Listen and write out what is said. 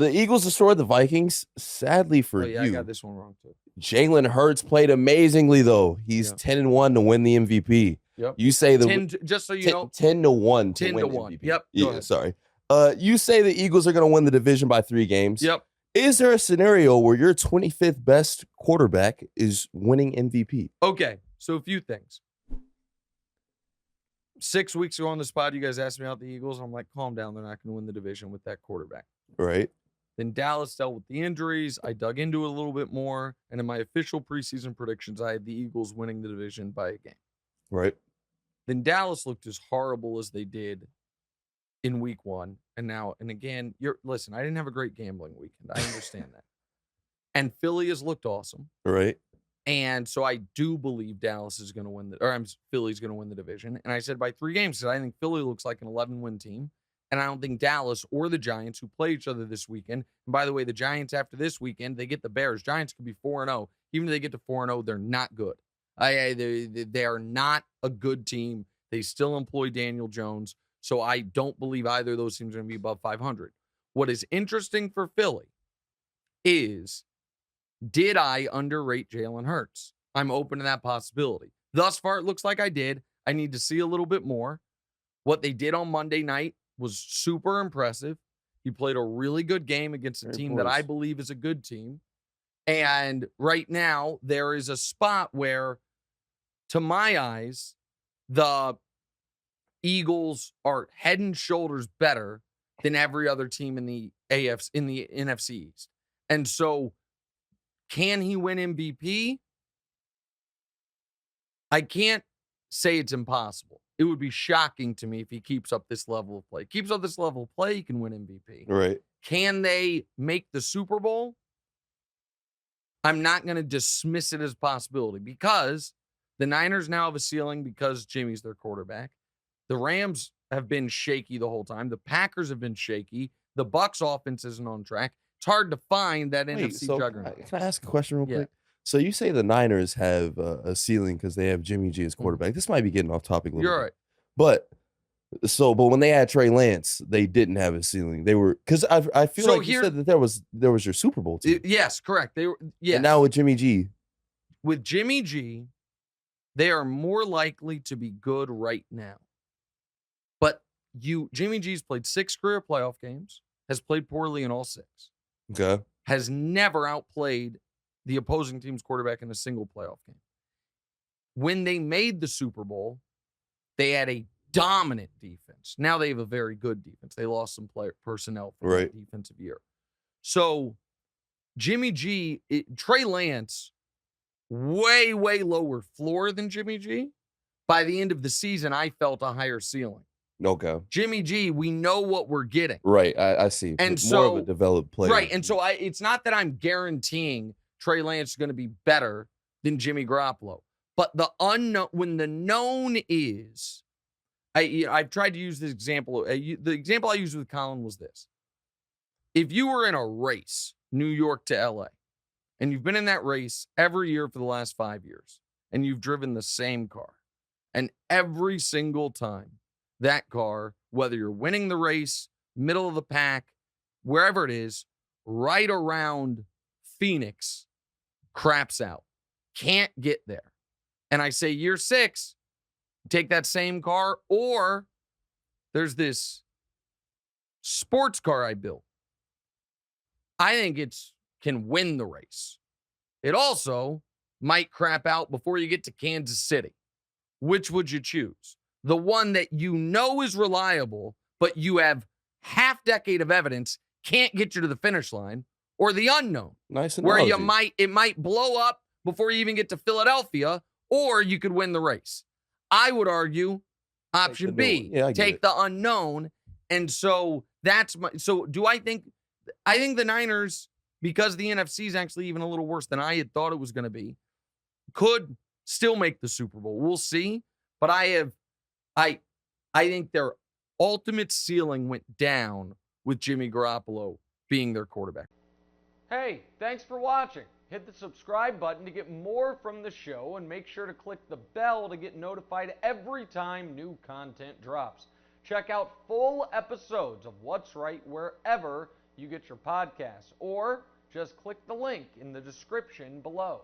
The Eagles destroyed the Vikings. Sadly for you, I got this one wrong too. Jalen Hurts played amazingly though. He's 10-1 to win the MVP. Yep. You say the 10 just so you know, 10-1 to 10 win to 1. MVP. Yep. Yeah, sorry. You say the Eagles are going to win the division by 3 games. Yep. Is there a scenario where your 25th best quarterback is winning MVP? Okay, so a few things. 6 weeks ago on the spot, you guys asked me about the Eagles. I'm like, calm down. They're not going to win the division with that quarterback. Right. Then Dallas dealt with the injuries. I dug into it a little bit more. And in my official preseason predictions, I had the Eagles winning the division by a game. Right. Then Dallas looked as horrible as they did in week 1. And again, listen, I didn't have a great gambling weekend. I understand that. And Philly has looked awesome. Right. And so I do believe Dallas is going to win Philly's going to win the division. And I said by 3 games, because I think Philly looks like an 11-win team. And I don't think Dallas or the Giants, who play each other this weekend. And by the way, the Giants after this weekend, they get the Bears. Giants could be 4-0. Even if they get to 4-0, they're not good. They are not a good team. They still employ Daniel Jones. So I don't believe either of those teams are going to be above 500. What is interesting for Philly is, did I underrate Jalen Hurts? I'm open to that possibility. Thus far, it looks like I did. I need to see a little bit more. What they did on Monday night was super impressive. He played a really good game against a team that I believe is a good team. And right now, there is a spot where, to my eyes, the Eagles are head and shoulders better than every other team in the NFC East. And so, can he win MVP? I can't say it's impossible. It would be shocking to me if he keeps up this level of play. Keeps up this level of play, he can win MVP. Right. Can they make the Super Bowl? I'm not going to dismiss it as a possibility, because the Niners now have a ceiling because Jimmy's their quarterback. The Rams have been shaky the whole time. The Packers have been shaky. The Bucs offense isn't on track. It's hard to find that NFC juggernaut. Can I ask a question real quick? So you say the Niners have a ceiling because they have Jimmy G as quarterback. This might be getting off topic a little bit. You're right. But when they had Trey Lance, they didn't have a ceiling. They were, because I feel like you said that there was your Super Bowl team. Yes, correct. They were. Yes. And now with Jimmy G. With Jimmy G, they are more likely to be good right now. But Jimmy G's played 6 career playoff games, has played poorly in all 6. Okay. Has never outplayed the opposing team's quarterback in a single playoff game. When they made the Super Bowl, they had a dominant defense. Now they have a very good defense. They lost some personnel from the defensive year. So Jimmy G, Trey Lance, way, way lower floor than Jimmy G. By the end of the season, I felt a higher ceiling. Okay. Jimmy G, we know what we're getting. Right, I see. And more of a developed player. Right, and so it's not that I'm guaranteeing Trey Lance is going to be better than Jimmy Garoppolo. But the unknown, when the known is, I've tried to use this example. The example I used with Colin was this. If you were in a race, New York to LA, and you've been in that race every year for the last 5 years, and you've driven the same car, and every single time that car, whether you're winning the race, middle of the pack, wherever it is, right around Phoenix, craps out, can't get there. And I say year 6, take that same car, or there's this sports car I built. I think can win the race. It also might crap out before you get to Kansas City. Which would you choose? The one that you know is reliable, but you have half-decade of evidence can't get you to the finish line, or the unknown, nice analogy. where it might blow up before you even get to Philadelphia, or you could win the race. I would argue option B, take the unknown. And so do I think the Niners, because the NFC is actually even a little worse than I had thought it was going to be, could still make the Super Bowl. We'll see. But I think their ultimate ceiling went down with Jimmy Garoppolo being their quarterback. Hey, thanks for watching. Hit the subscribe button to get more from the show, and make sure to click the bell to get notified every time new content drops. Check out full episodes of What's Right wherever you get your podcasts, or just click the link in the description below.